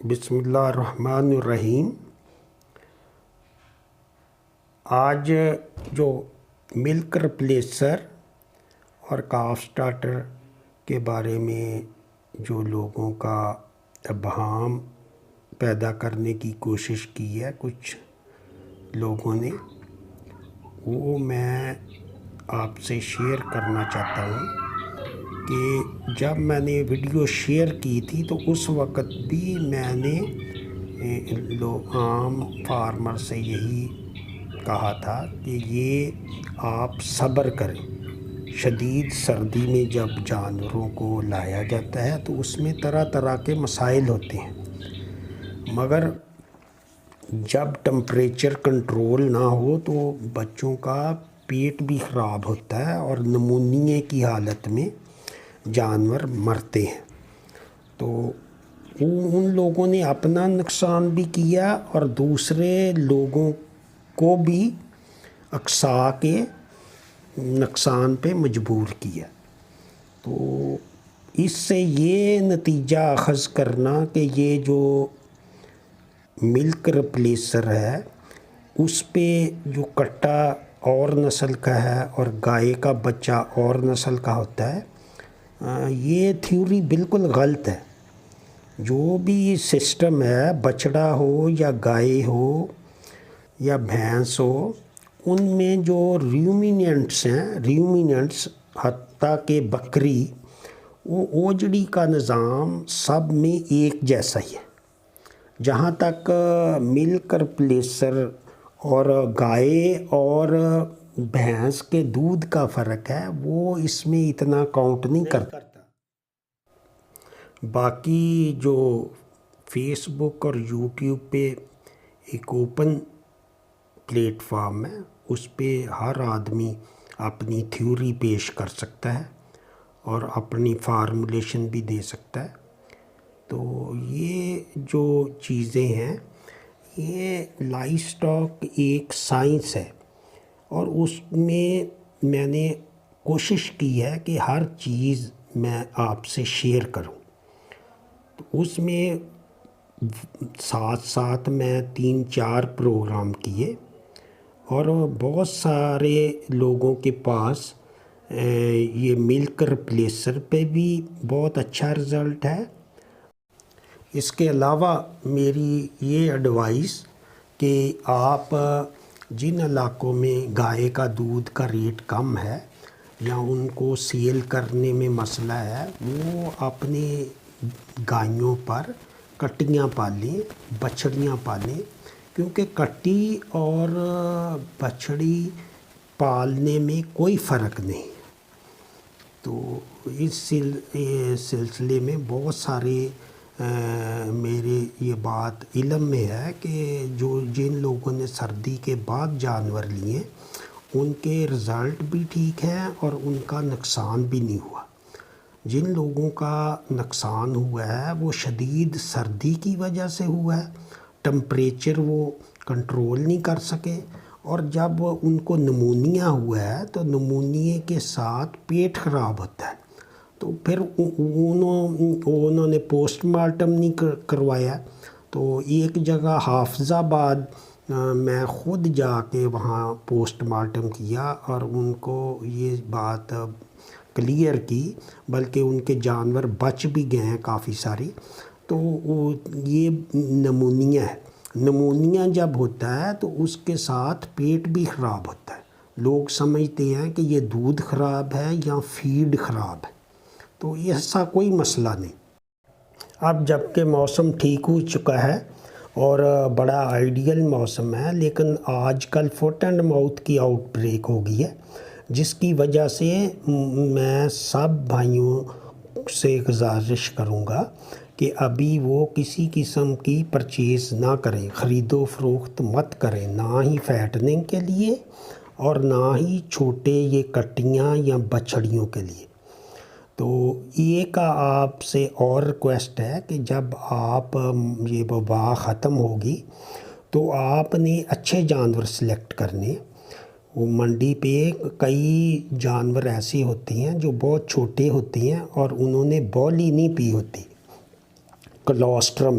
بسم اللہ الرحمن الرحیم۔ آج جو ملک ریپلیسر اور کاف سٹارٹر کے بارے میں جو لوگوں کا ابہام پیدا کرنے کی کوشش کی ہے کچھ لوگوں نے، وہ میں آپ سے شیئر کرنا چاہتا ہوں کہ جب میں نے ویڈیو شیئر کی تھی تو اس وقت بھی میں نے عام فارمر سے یہی کہا تھا کہ یہ آپ صبر کریں۔ شدید سردی میں جب جانوروں کو لایا جاتا ہے تو اس میں طرح طرح کے مسائل ہوتے ہیں، مگر جب ٹمپریچر کنٹرول نہ ہو تو بچوں کا پیٹ بھی خراب ہوتا ہے اور نمونیے کی حالت میں جانور مرتے ہیں۔ تو ان لوگوں نے اپنا نقصان بھی کیا اور دوسرے لوگوں کو بھی اقصا کے نقصان پہ مجبور کیا۔ تو اس سے یہ نتیجہ اخذ کرنا کہ یہ جو ملک ریپلیسر ہے اس پہ جو کٹا اور نسل کا ہے اور گائے کا بچہ اور نسل کا ہوتا ہے، یہ تھیوری بالکل غلط ہے۔ جو بھی سسٹم ہے، بچڑا ہو یا گائے ہو یا بھینس ہو، ان میں جو ریومیننٹس حتیٰ کہ بکری، وہ اوجڑی کا نظام سب میں ایک جیسا ہی ہے۔ جہاں تک ملک ریپلیسر اور گائے اور بھینس کے دودھ کا فرق ہے، وہ اس میں اتنا کاؤنٹ نہیں کرتا۔ باقی جو فیس بک اور یوٹیوب پہ ایک اوپن پلیٹ فارم ہے، اس پہ ہر آدمی اپنی تھیوری پیش کر سکتا ہے اور اپنی فارمولیشن بھی دے سکتا ہے۔ تو یہ جو چیزیں ہیں، یہ لائف سٹاک ایک سائنس ہے اور اس میں نے کوشش کی ہے کہ ہر چیز میں آپ سے شیئر کروں۔ تو اس میں ساتھ ساتھ میں 3-4 پروگرام کیے اور بہت سارے لوگوں کے پاس یہ ملک ریپلیسر پہ بھی بہت اچھا رزلٹ ہے۔ اس کے علاوہ میری یہ ایڈوائس کہ آپ جن علاقوں میں گائے کا دودھ کا ریٹ کم ہے یا ان کو سیل کرنے میں مسئلہ ہے، وہ اپنے گائیوں پر کٹیاں پالیں، بچڑیاں پالیں، کیونکہ کٹی اور بچڑی پالنے میں کوئی فرق نہیں۔ تو اس سلسلے میں بہت سارے میرے یہ بات علم میں ہے کہ جن لوگوں نے سردی کے بعد جانور لیے ان کے رزلٹ بھی ٹھیک ہیں اور ان کا نقصان بھی نہیں ہوا۔ جن لوگوں کا نقصان ہوا ہے وہ شدید سردی کی وجہ سے ہوا ہے، ٹمپریچر وہ کنٹرول نہیں کر سکے، اور جب ان کو نمونیا ہوا ہے تو نمونیے کے ساتھ پیٹ خراب ہوتا ہے۔ تو پھر انہوں نے پوسٹ مارٹم نہیں کروایا۔ تو ایک جگہ حافظ آباد میں خود جا کے وہاں پوسٹ مارٹم کیا اور ان کو یہ بات کلیئر کی، بلکہ ان کے جانور بچ بھی گئے ہیں کافی ساری۔ تو یہ نمونیا ہے۔ نمونیا جب ہوتا ہے تو اس کے ساتھ پیٹ بھی خراب ہوتا ہے۔ لوگ سمجھتے ہیں کہ یہ دودھ خراب ہے یا فیڈ خراب ہے، تو ایسا کوئی مسئلہ نہیں۔ اب جب کہ موسم ٹھیک ہو چکا ہے اور بڑا آئیڈیل موسم ہے، لیکن آج کل فٹ اینڈ ماؤتھ کی آؤٹ بریک ہو گئی ہے، جس کی وجہ سے میں سب بھائیوں سے گزارش کروں گا کہ ابھی وہ کسی قسم کی پرچیز نہ کریں، خرید و فروخت مت کریں، نہ ہی فیٹننگ کے لیے اور نہ ہی چھوٹے یہ کٹیاں یا بچڑیوں کے لیے۔ تو ایک آپ سے اور ریکویسٹ ہے کہ جب آپ یہ وبا ختم ہوگی تو آپ نے اچھے جانور سلیکٹ کرنے۔ وہ منڈی پہ کئی جانور ایسے ہوتے ہیں جو بہت چھوٹے ہوتے ہیں اور انہوں نے بولی نہیں پی ہوتی، کلوسٹرم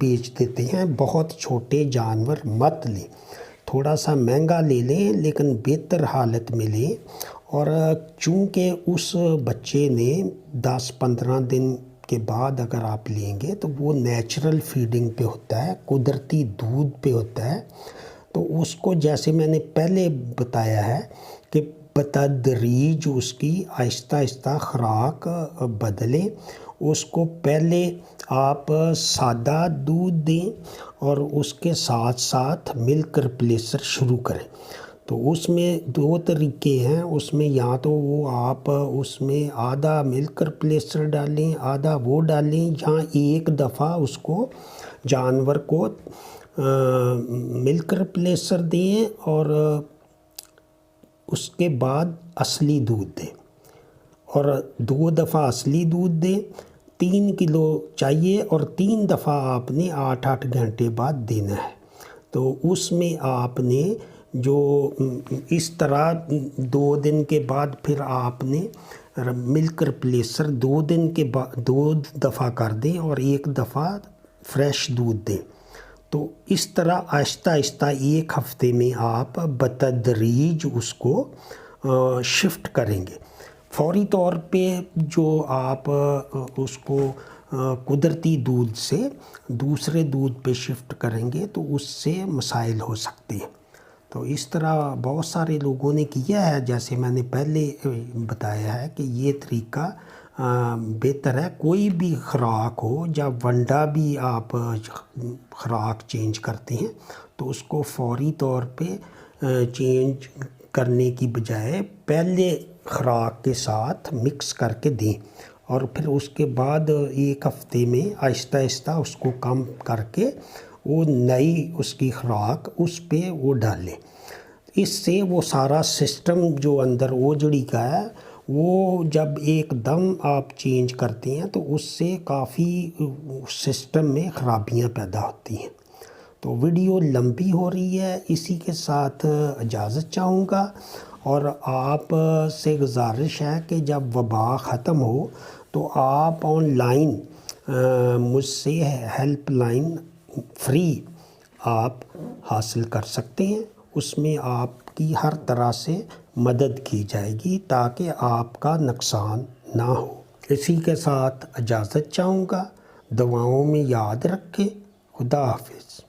بیچ دیتے ہیں، بہت چھوٹے جانور مت لیں، تھوڑا سا مہنگا لے لیں لیکن بہتر حالت میں لیں۔ اور چونکہ اس بچے نے 10-15 دن کے بعد اگر آپ لیں گے تو وہ نیچرل فیڈنگ پہ ہوتا ہے، قدرتی دودھ پہ ہوتا ہے، تو اس کو جیسے میں نے پہلے بتایا ہے کہ بتدریج اس کی آہستہ آہستہ خوراک بدلیں۔ اس کو پہلے آپ سادہ دودھ دیں اور اس کے ساتھ ساتھ ملک ریپلیسر شروع کریں۔ تو اس میں 2 طریقے ہیں، اس میں یا تو وہ آپ اس میں آدھا ملک ریپلیسر ڈالیں، آدھا وہ ڈالیں، یا ایک دفعہ اس کو جانور کو ملک ریپلیسر دیں اور اس کے بعد اصلی دودھ دیں، اور 2 دفعہ اصلی دودھ دیں۔ 3 کلو چاہیے اور 3 دفعہ آپ نے 8-8 گھنٹے بعد دینا ہے۔ تو اس میں آپ نے جو اس طرح 2 دن کے بعد پھر آپ نے ملک ریپلیسر 2 دن کے بعد 2 دفعہ کر دیں اور 1 دفعہ فریش دودھ دیں۔ تو اس طرح آہستہ آہستہ 1 ہفتے میں آپ بتدریج اس کو شفٹ کریں گے۔ فوری طور پہ جو آپ اس کو قدرتی دودھ سے دوسرے دودھ پہ شفٹ کریں گے تو اس سے مسائل ہو سکتے ہیں۔ تو اس طرح بہت سارے لوگوں نے کیا ہے، جیسے میں نے پہلے بتایا ہے کہ یہ طریقہ بہتر ہے۔ کوئی بھی خوراک ہو، جب ونڈا بھی آپ خوراک چینج کرتے ہیں تو اس کو فوری طور پہ چینج کرنے کی بجائے پہلے خوراک کے ساتھ مکس کر کے دیں، اور پھر اس کے بعد 1 ہفتے میں آہستہ آہستہ اس کو کم کر کے وہ نئی اس کی خوراک اس پہ وہ ڈالیں۔ اس سے وہ سارا سسٹم جو اندر اوجڑی کا ہے وہ جب ایک دم آپ چینج کرتے ہیں تو اس سے کافی سسٹم میں خرابیاں پیدا ہوتی ہیں۔ تو ویڈیو لمبی ہو رہی ہے، اسی کے ساتھ اجازت چاہوں گا، اور آپ سے گزارش ہے کہ جب وبا ختم ہو تو آپ آن لائن مجھ سے ہیلپ لائن فری آپ حاصل کر سکتے ہیں۔ اس میں آپ کی ہر طرح سے مدد کی جائے گی تاکہ آپ کا نقصان نہ ہو۔ اسی کے ساتھ اجازت چاہوں گا، دعاؤں میں یاد رکھیں۔ خدا حافظ۔